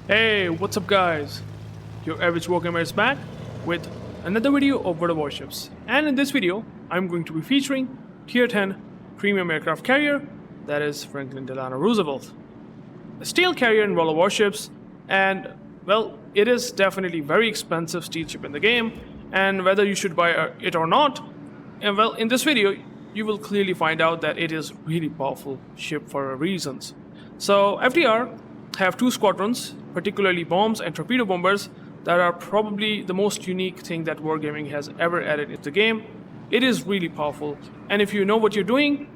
Hey, what's up guys? Your average wargamer is back with another video of World of Warships. And in this video, I'm going to be featuring Tier 10 premium aircraft carrier, that is Franklin Delano Roosevelt. A steel carrier in World of Warships, and well, it is definitely very expensive steel ship in the game, and whether you should buy it or not, and well, in this video, you will clearly find out that it is really powerful ship for reasons. So FDR have two squadrons, particularly bombs and torpedo bombers, that are probably the most unique thing that wargaming has ever added into the game. It is really powerful, and if you know what you're doing,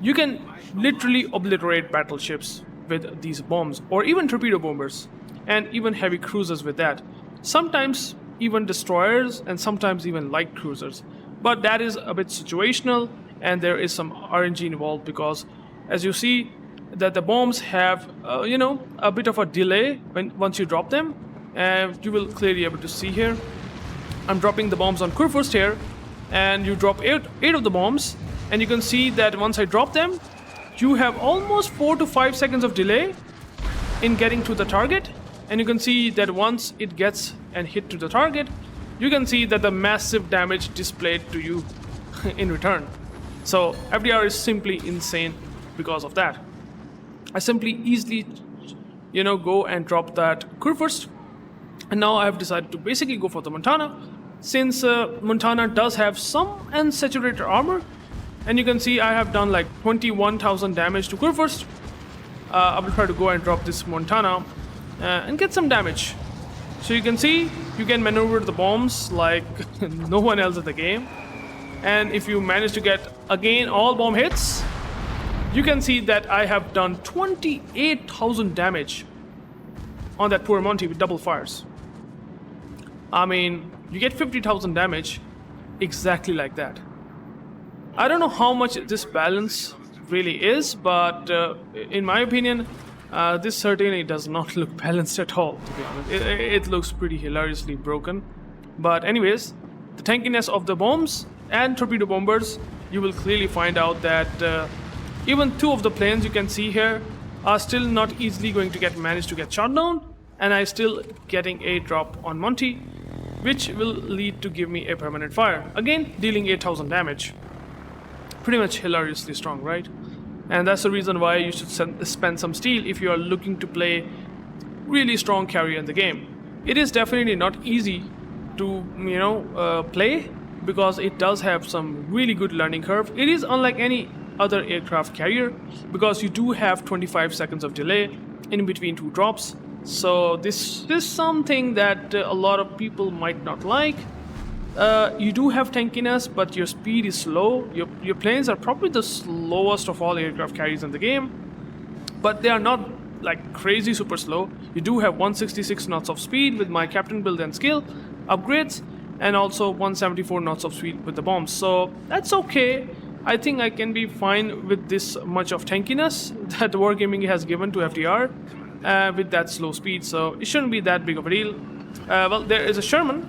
you can literally obliterate battleships with these bombs, or even torpedo bombers, and even heavy cruisers with that. Sometimes even destroyers, and sometimes even light cruisers. But that is a bit situational, and there is some RNG involved because, as you see, that the bombs have, a bit of a delay once you drop them. You will clearly able to see here. I'm dropping the bombs on Kurfürst here, and you drop eight of the bombs, and you can see that once I drop them, you have almost 4 to 5 seconds of delay in getting to the target. And you can see that once it gets and hit to the target, you can see that the massive damage displayed to you in return. So FDR is simply insane because of that. I simply easily, go and drop that Kurfürst, and now I have decided to basically go for the Montana, since Montana does have some unsaturated armor, and you can see I have done like 21,000 damage to Kurfürst. I will try to go and drop this Montana and get some damage. So you can see you can maneuver the bombs like no one else in the game, and if you manage to get again all bomb hits, you can see that I have done 28,000 damage on that poor Monty with double fires. I mean, you get 50,000 damage exactly like that. I don't know how much this balance really is, but in my opinion, this certainly does not look balanced at all, to be honest. It looks pretty hilariously broken. But anyways, the tankiness of the bombs and torpedo bombers, you will clearly find out that even two of the planes you can see here are still not easily going to manage to get shot down, and I still getting a drop on Monty, which will lead to give me a permanent fire, again dealing 8,000 damage. Pretty much hilariously strong, right? And that's the reason why you should spend some steel if you are looking to play really strong carrier in the game. It is definitely not easy to play, because it does have some really good learning curve. It is unlike any other aircraft carrier because you do have 25 seconds of delay in between two drops. So this is something that a lot of people might not like. You do have tankiness, but your speed is slow. Your planes are probably the slowest of all aircraft carriers in the game, but they are not like crazy super slow. You do have 166 knots of speed with my captain build and skill upgrades, and also 174 knots of speed with the bombs. So that's okay. I think I can be fine with this much of tankiness that wargaming has given to FDR with that slow speed, so it shouldn't be that big of a deal. Well, there is a Sherman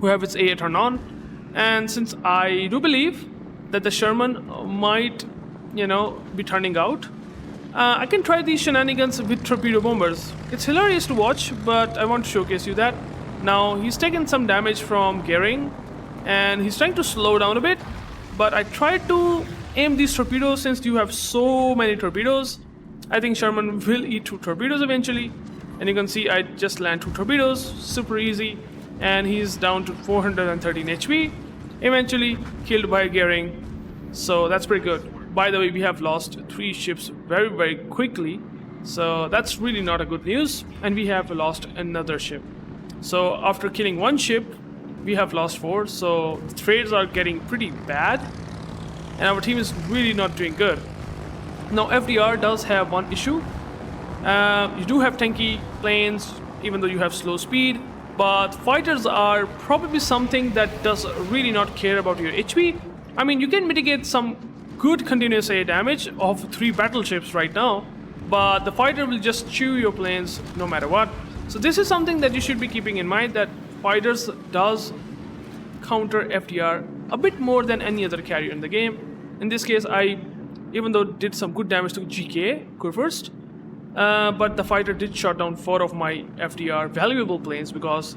who have its AA turn on, and since I do believe that the Sherman might, be turning out, I can try these shenanigans with torpedo bombers. It's hilarious to watch, but I want to showcase you that. Now, he's taken some damage from gearing, and he's trying to slow down a bit, but I tried to aim these torpedoes. Since you have so many torpedoes, I think Sherman will eat 2 torpedoes eventually, and you can see I just land 2 torpedoes, super easy, and he's down to 413 HP, eventually killed by gearing. So that's pretty good. By the way, we have lost 3 ships very, very quickly, so that's really not a good news, and we have lost another ship. So after killing 1 ship, we have lost 4, so the trades are getting pretty bad, and our team is really not doing good. Now FDR does have one issue. You do have tanky planes, even though you have slow speed, but fighters are probably something that does really not care about your HP. I mean, you can mitigate some good continuous air damage of 3 battleships right now, but the fighter will just chew your planes no matter what. So this is something that you should be keeping in mind, that fighters does counter FDR a bit more than any other carrier in the game. In this case, I, even though did some good damage to GK Kurfürst, but the fighter did shot down 4 of my FDR valuable planes because,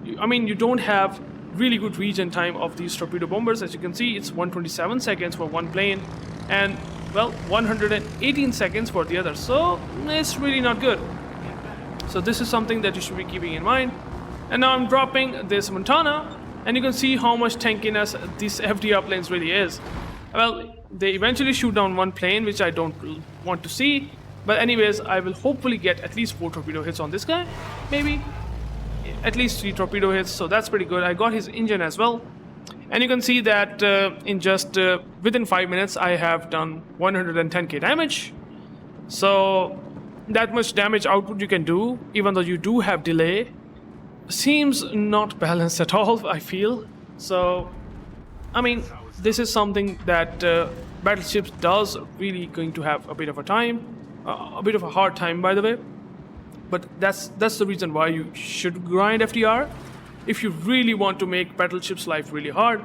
you don't have really good regen time of these torpedo bombers. As you can see, it's 127 seconds for one plane and, well, 118 seconds for the other. So it's really not good. So this is something that you should be keeping in mind. And now I'm dropping this Montana, and you can see how much tankiness this FDR planes really is. Well, they eventually shoot down one plane, which I don't want to see. But anyways, I will hopefully get at least 4 torpedo hits on this guy. Maybe at least 3 torpedo hits, so that's pretty good. I got his engine as well. And you can see that in just within 5 minutes, I have done 110k damage. So that much damage output you can do, even though you do have delay, seems not balanced at all, I feel. So, this is something that Battleships does really going to have a bit of a hard time, by the way. But that's the reason why you should grind FDR if you really want to make Battleship's life really hard.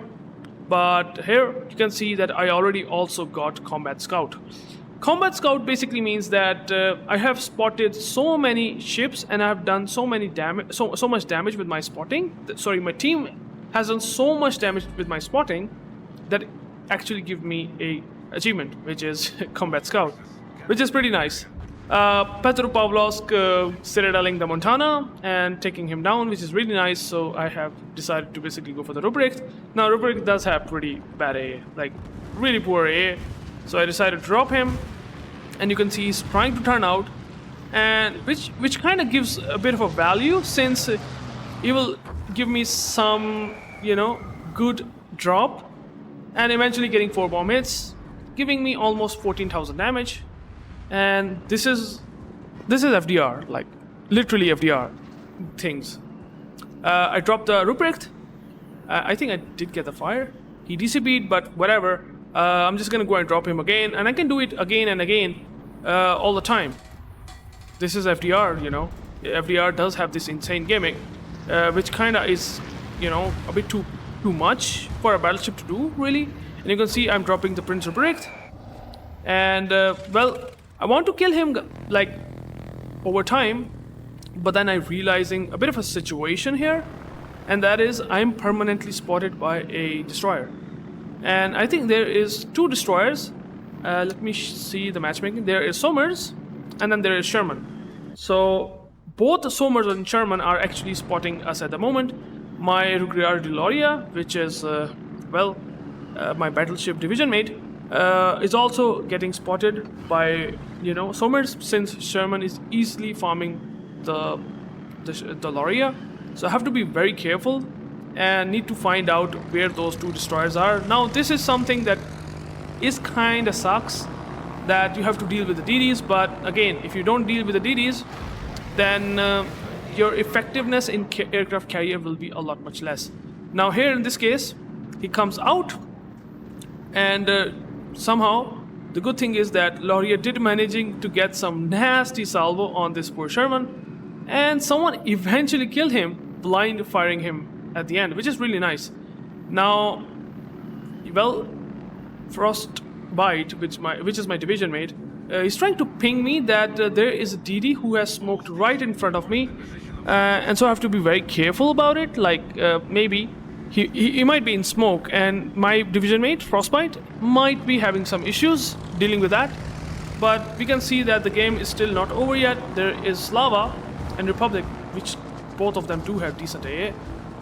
But here you can see that I already also got Combat Scout. Combat Scout basically means that I have spotted so many ships and I have done so much damage with my spotting. Sorry, my team has done so much damage with my spotting that actually give me a achievement, which is Combat Scout, which is pretty nice. Petropavlovsk citadeling the Montana and taking him down, which is really nice. So I have decided to basically go for the Ruprecht. Now Ruprecht does have pretty bad A, like really poor A. So I decided to drop him, and you can see he's trying to turn out, and which kind of gives a bit of a value, since he will give me some good drop, and eventually getting 4 bomb hits, giving me almost 14,000 damage. And this is FDR, like literally FDR things. I dropped the Ruprecht. I think I did get the fire. He DCB'd, but whatever. I'm just gonna go and drop him again, and I can do it again and again all the time. This is FDR, FDR does have this insane gimmick, which kind of is, a bit too much for a battleship to do, really. And you can see I'm dropping the Prince Ruprecht, and well, I want to kill him like over time, but then I'm realizing a bit of a situation here, and that is I'm permanently spotted by a destroyer. And I think there is 2 destroyers. Let me see the matchmaking. There is Somers, and then there is Sherman. So both the Somers and Sherman are actually spotting us at the moment. My Rugrard Deloria, which is my battleship division mate, is also getting spotted by Somers, since Sherman is easily farming the Loria. So I have to be very careful and need to find out where those 2 destroyers are. Now this is something that is kind of sucks, that you have to deal with the DDs, but again, if you don't deal with the DDs, then your effectiveness in aircraft carrier will be a lot much less. Now here in this case, he comes out, and somehow the good thing is that Laurier did managing to get some nasty salvo on this poor Sherman, and someone eventually killed him, blind firing him at the end, which is really nice. Now, well, Frostbite, which is my division mate, he's trying to ping me that there is a DD who has smoked right in front of me, and so I have to be very careful about it. Like maybe he might be in smoke, and my division mate Frostbite might be having some issues dealing with that. But we can see that the game is still not over yet. There is Slava and Republic, which both of them do have decent AA.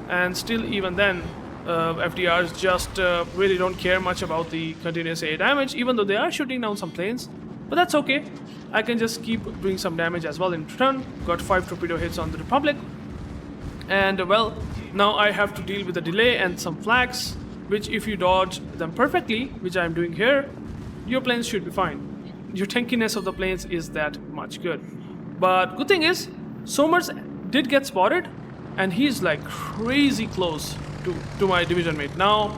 And still, even then, FDRs just really don't care much about the continuous AA damage, even though they are shooting down some planes. But that's okay. I can just keep doing some damage as well in return. Got 5 torpedo hits on the Republic. And well, now I have to deal with the delay and some flags, which if you dodge them perfectly, which I'm doing here, your planes should be fine. Your tankiness of the planes is that much good. But good thing is, Somers did get spotted, and he's like crazy close to my division mate. Now,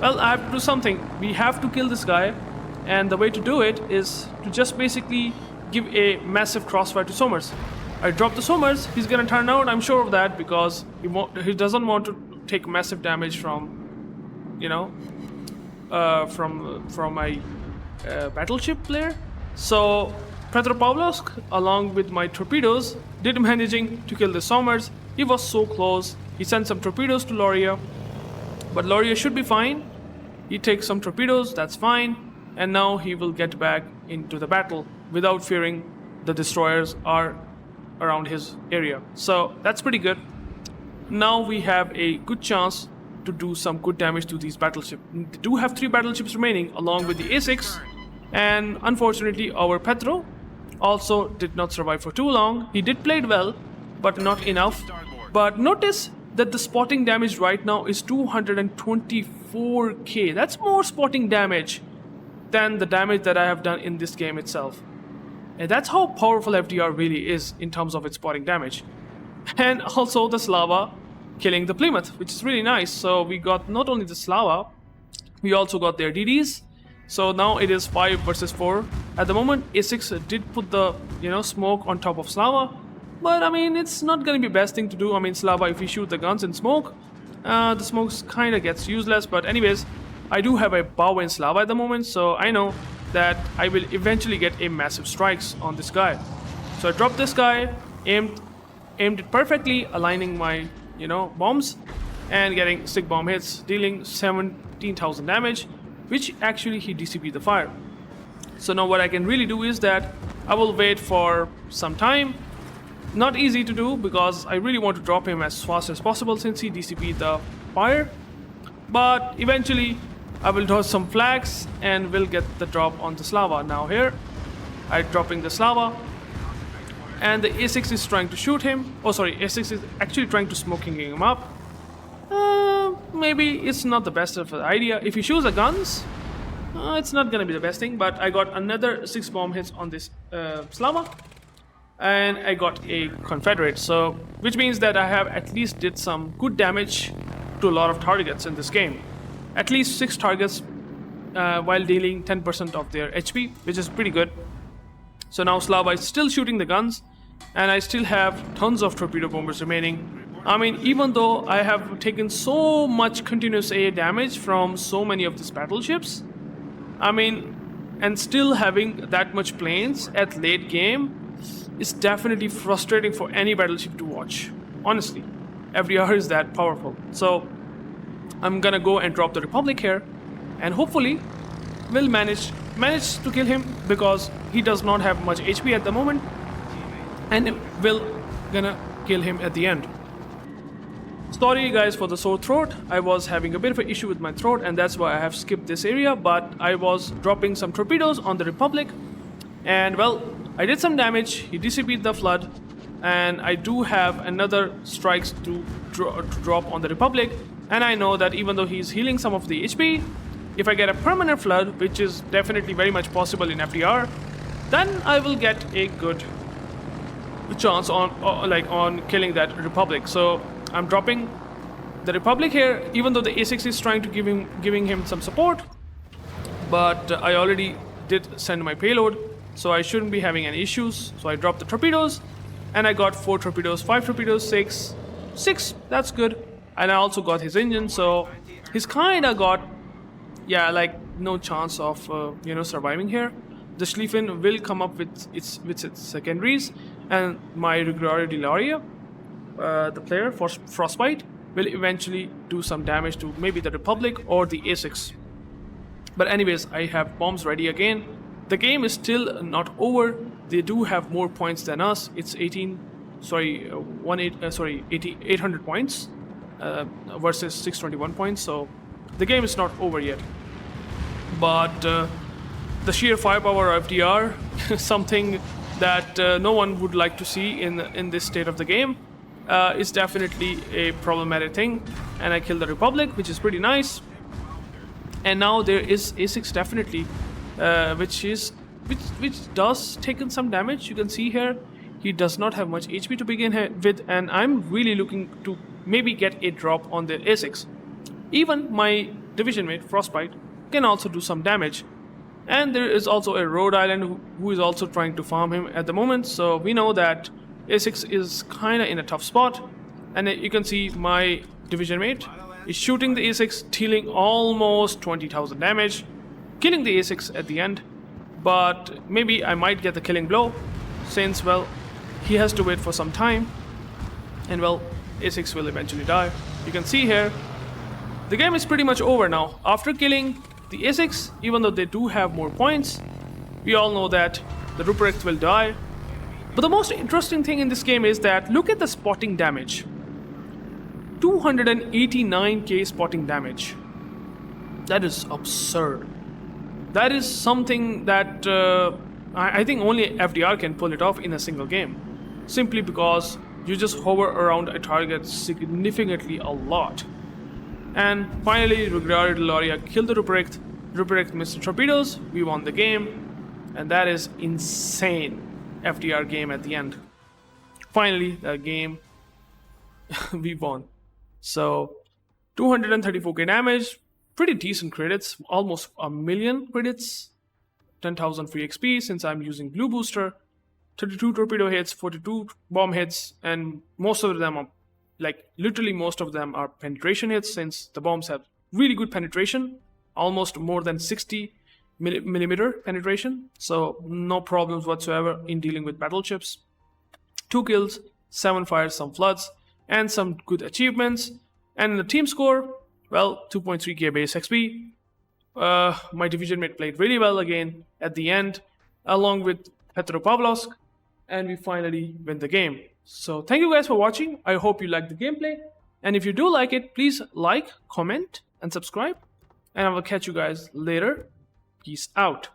well, I have to do something. We have to kill this guy, and the way to do it is to just basically give a massive crossfire to Somers. I drop the Somers, he's gonna turn out, I'm sure of that, because he doesn't want to take massive damage from, from my battleship player. So Petropavlovsk, along with my torpedoes, did managing to kill the Sommers. He was so close. He sent some torpedoes to Loria, but Loria should be fine. He takes some torpedoes, that's fine, and now he will get back into the battle without fearing the destroyers are around his area. So that's pretty good. Now we have a good chance to do some good damage to these battleships. We do have 3 battleships remaining along with the A6, and unfortunately our Petro also did not survive for too long. He did play well, but not enough. But notice that the spotting damage right now is 224k. That's more spotting damage than the damage that I have done in this game itself. And that's how powerful FDR really is in terms of its spotting damage. And also the Slava killing the Plymouth, which is really nice. So we got not only the Slava, we also got their DDs. So now it is 5 versus 4. At the moment, A6 did put the smoke on top of Slava, but I mean it's not gonna be best thing to do. I mean Slava, if we shoot the guns in smoke, the smoke kind of gets useless. But anyways, I do have a bow in Slava at the moment, so I know that I will eventually get a massive strikes on this guy. So I dropped this guy, aimed it perfectly, aligning my bombs and getting stick bomb hits, dealing 17,000 damage, which actually he DCP'd the fire. So now what I can really do is that I will wait for some time. Not easy to do because I really want to drop him as fast as possible since he DCP'd the fire, but eventually I will toss some flags and will get the drop on the Slava. Now here I'm dropping the Slava, and the A6 is trying to shoot him. Oh sorry, A6 is actually trying to smoking him up. Maybe it's not the best of the idea. If he shoots the guns, it's not gonna be the best thing. But I got another 6 bomb hits on this Slava, and I got a Confederate. So which means that I have at least did some good damage to a lot of targets in this game. At least 6 targets while dealing 10% of their HP, which is pretty good. So now Slava is still shooting the guns, and I still have tons of torpedo bombers remaining. I mean, even though I have taken so much continuous AA damage from so many of these battleships, I mean, and still having that much planes at late game is definitely frustrating for any battleship to watch. Honestly, FDR is that powerful. So I'm gonna go and drop the Republic here, and hopefully we'll manage to kill him because he does not have much HP at the moment, and we'll gonna kill him at the end. Sorry guys for the sore throat. I was having a bit of an issue with my throat, and that's why I have skipped this area, but I was dropping some torpedoes on the Republic, and well, I did some damage. He DCP'd the flood, and I do have another strikes to drop on the Republic, and I know that even though he's healing some of the HP, if I get a permanent flood, which is definitely very much possible in FDR, then I will get a good chance on killing that Republic. So I'm dropping the Republic here, even though the A6 is trying to giving him some support, but I already did send my payload, so I shouldn't be having any issues. So I dropped the torpedoes, and I got 4 torpedoes, 5 torpedoes, 6, that's good. And I also got his engine, so he's kinda got, yeah, like no chance of surviving here. The Schlieffen will come up with its secondaries, and my Rigor de Laria, the player for Frostbite, will eventually do some damage to maybe the Republic or the A6. But anyways, I have bombs ready again. The game is still not over. They do have more points than us. It's 800 points versus 621 points. So the game is not over yet. But the sheer firepower of FDR, something that no one would like to see in this state of the game, is definitely a problematic thing. And I killed the Republic, which is pretty nice. And now there is A6 definitely, which does taken some damage. You can see here he does not have much HP to begin with, and I'm really looking to maybe get a drop on the A6. Even my division mate Frostbite can also do some damage. And there is also a Rhode Island who is also trying to farm him at the moment. So we know that A6 is kind of in a tough spot. And you can see my division mate is shooting the A6, dealing almost 20,000 damage, killing the A6 at the end. but maybe I might get the killing blow since, well, he has to wait for some time and, well, A6 will eventually die. You can see here, the game is pretty much over now. After killing the A6, even though they do have more points, we all know that the Ruprecht will die. But the most interesting thing in this game is that look at the spotting damage. 289k spotting damage. That is absurd. That is something that I think only FDR can pull it off in a single game. Simply because you just hover around a target significantly a lot. And finally, Ruggiero Deloria killed the Ruprecht. Ruprecht missed the torpedoes. We won the game. And that is insane FDR game at the end. Finally, the game we won. So 234k damage, pretty decent credits, almost 1,000,000 credits, 10,000 free XP since I'm using Blue Booster, 32 torpedo hits, 42 bomb hits, and most of them are, like literally most of them are penetration hits since the bombs have really good penetration, almost more than 60 millimeter penetration, so no problems whatsoever in dealing with battleships. 2 kills, 7 fires, some floods, and some good achievements. And in the team score, well, 2.3k base XP. My division mate played really well again at the end, along with Petropavlovsk, and we finally win the game. So thank you guys for watching. I hope you liked the gameplay, and if you do like it, please like, comment, and subscribe, and I will catch you guys later. Peace out.